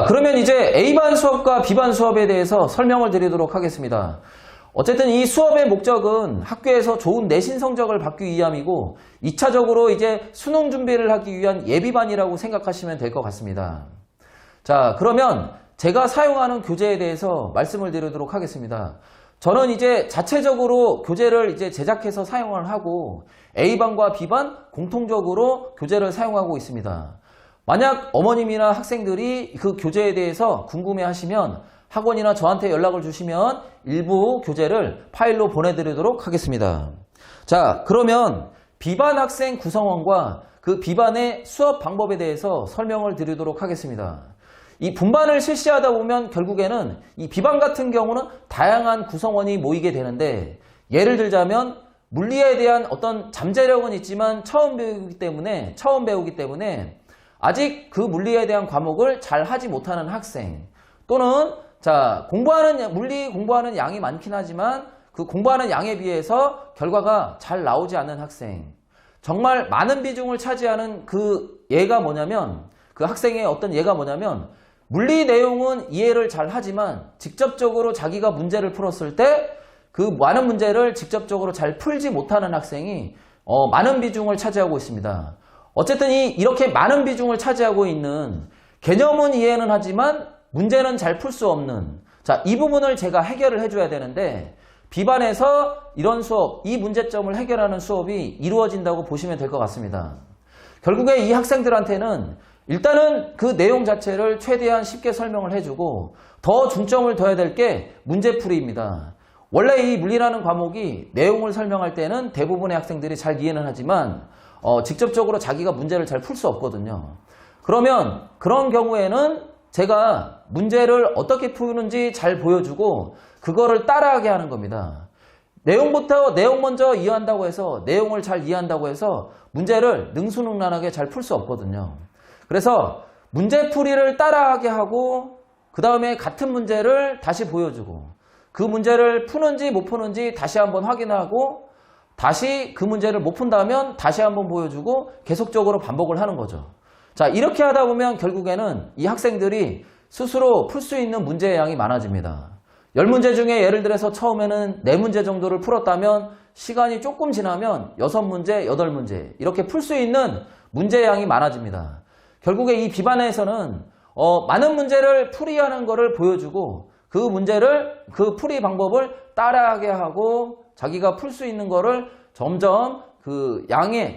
그러면 이제 A반 수업과 B반 수업에 대해서 설명을 드리도록 하겠습니다. 어쨌든 이 수업의 목적은 학교에서 좋은 내신 성적을 받기 위함이고 2차적으로 이제 수능 준비를 하기 위한 예비반이라고 생각하시면 될 것 같습니다. 자, 그러면 제가 사용하는 교재에 대해서 말씀을 드리도록 하겠습니다. 저는 이제 자체적으로 교재를 이제 제작해서 사용을 하고 A반과 B반 공통적으로 교재를 사용하고 있습니다. 만약 어머님이나 학생들이 그 교재에 대해서 궁금해 하시면 학원이나 저한테 연락을 주시면 일부 교재를 파일로 보내드리도록 하겠습니다. 자, 그러면 B반 학생 구성원과 그 B반의 수업 방법에 대해서 설명을 드리도록 하겠습니다. 이 분반을 실시하다 보면 결국에는 이 B반 같은 경우는 다양한 구성원이 모이게 되는데, 예를 들자면 물리에 대한 어떤 잠재력은 있지만 처음 배우기 때문에 아직 그 물리에 대한 과목을 잘 하지 못하는 학생, 또는 물리 공부하는 양이 많긴 하지만 그 공부하는 양에 비해서 결과가 잘 나오지 않는 학생, 정말 많은 비중을 차지하는 그 학생의 어떤 예가 뭐냐면 물리 내용은 이해를 잘 하지만 직접적으로 자기가 문제를 풀었을 때 그 많은 문제를 직접적으로 잘 풀지 못하는 학생이 많은 비중을 차지하고 있습니다. 어쨌든 이렇게 많은 비중을 차지하고 있는, 개념은 이해는 하지만 문제는 잘 풀 수 없는, 이 부분을 제가 해결을 해줘야 되는데, B반에서 이런 수업, 이 문제점을 해결하는 수업이 이루어진다고 보시면 될 것 같습니다. 결국에 이 학생들한테는 일단은 그 내용 자체를 최대한 쉽게 설명을 해주고, 더 중점을 둬야 될 게 문제풀이입니다. 원래 이 물리라는 과목이 내용을 설명할 때는 대부분의 학생들이 잘 이해는 하지만 직접적으로 자기가 문제를 잘 풀 수 없거든요. 그러면 그런 경우에는 제가 문제를 어떻게 푸는지 잘 보여주고 그거를 따라하게 하는 겁니다. 내용 먼저 이해한다고 해서, 내용을 잘 이해한다고 해서 문제를 능수능란하게 잘 풀 수 없거든요. 그래서 문제풀이를 따라하게 하고 그 다음에 같은 문제를 다시 보여주고, 그 문제를 푸는지 못 푸는지 다시 한번 확인하고, 다시 그 문제를 못 푼다면 다시 한번 보여주고 계속적으로 반복을 하는 거죠. 이렇게 하다 보면 결국에는 이 학생들이 스스로 풀 수 있는 문제의 양이 많아집니다. 10문제 중에 예를 들어서 처음에는 4문제 정도를 풀었다면 시간이 조금 지나면 6문제, 8문제 이렇게 풀 수 있는 문제의 양이 많아집니다. 결국에 이 B반에서는 많은 문제를 풀이하는 것을 보여주고 그 풀이 방법을 따라하게 하고 자기가 풀 수 있는 거를 점점 그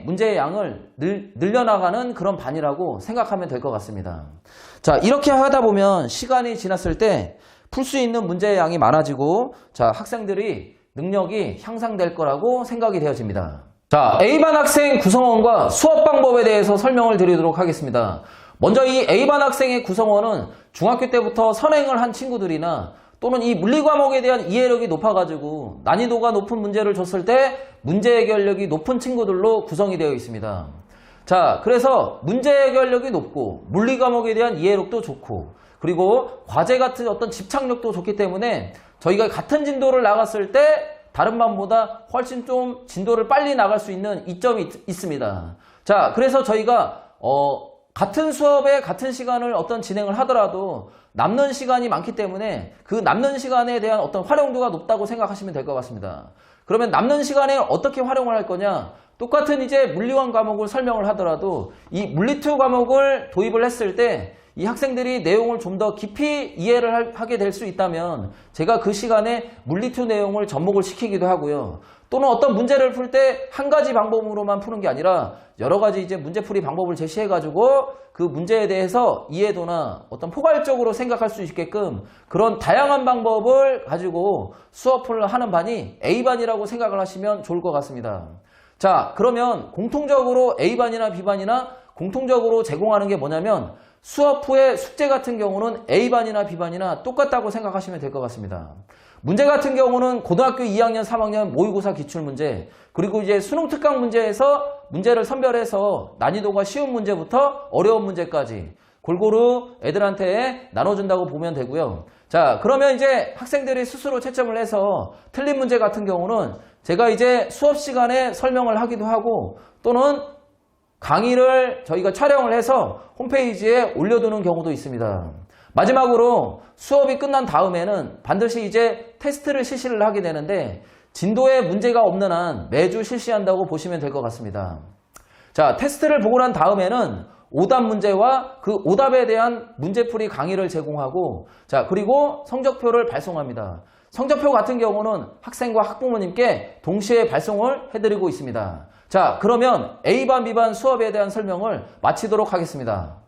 문제의 양을 늘려나가는 그런 반이라고 생각하면 될 것 같습니다. 이렇게 하다 보면 시간이 지났을 때 풀 수 있는 문제의 양이 많아지고 학생들이 능력이 향상될 거라고 생각이 되어집니다. A반 학생 구성원과 수업 방법에 대해서 설명을 드리도록 하겠습니다. 먼저 이 A반 학생의 구성원은 중학교 때부터 선행을 한 친구들이나 또는 이 물리 과목에 대한 이해력이 높아가지고 난이도가 높은 문제를 줬을 때 문제 해결력이 높은 친구들로 구성이 되어 있습니다. 그래서 문제 해결력이 높고 물리 과목에 대한 이해력도 좋고, 그리고 과제 같은 어떤 집착력도 좋기 때문에 저희가 같은 진도를 나갔을 때 다른 반보다 훨씬 좀 진도를 빨리 나갈 수 있는 이점이 있습니다. 그래서 저희가 같은 수업에 같은 시간을 진행을 하더라도 남는 시간이 많기 때문에 그 남는 시간에 대한 어떤 활용도가 높다고 생각하시면 될 것 같습니다. 그러면 남는 시간에 어떻게 활용을 할 거냐? 똑같은 이제 물리1 과목을 설명을 하더라도 이 물리2 과목을 도입을 했을 때 이 학생들이 내용을 좀 더 깊이 이해를 하게 될 수 있다면 제가 그 시간에 물리2 내용을 접목을 시키기도 하고요. 또는 어떤 문제를 풀 때 한 가지 방법으로만 푸는 게 아니라 여러 가지 이제 문제풀이 방법을 제시해가지고 그 문제에 대해서 이해도나 어떤 포괄적으로 생각할 수 있게끔 그런 다양한 방법을 가지고 수업을 하는 반이 A반이라고 생각을 하시면 좋을 것 같습니다. 그러면 공통적으로 A반이나 B반이나 공통적으로 제공하는 게 뭐냐면 수업 후에 숙제 같은 경우는 A반이나 B반이나 똑같다고 생각하시면 될 것 같습니다. 문제 같은 경우는 고등학교 2학년, 3학년 모의고사 기출문제, 그리고 이제 수능 특강 문제에서 문제를 선별해서 난이도가 쉬운 문제부터 어려운 문제까지 골고루 애들한테 나눠준다고 보면 되고요. 그러면 이제 학생들이 스스로 채점을 해서 틀린 문제 같은 경우는 제가 이제 수업 시간에 설명을 하기도 하고, 또는 강의를 저희가 촬영을 해서 홈페이지에 올려두는 경우도 있습니다. 마지막으로 수업이 끝난 다음에는 반드시 이제 테스트를 실시를 하게 되는데 진도에 문제가 없는 한 매주 실시한다고 보시면 될 것 같습니다. 자, 테스트를 보고 난 다음에는 오답 문제와 그 오답에 대한 문제풀이 강의를 제공하고 자, 그리고 성적표를 발송합니다. 성적표 같은 경우는 학생과 학부모님께 동시에 발송을 해드리고 있습니다. 자, 그러면 A반, B반 수업에 대한 설명을 마치도록 하겠습니다.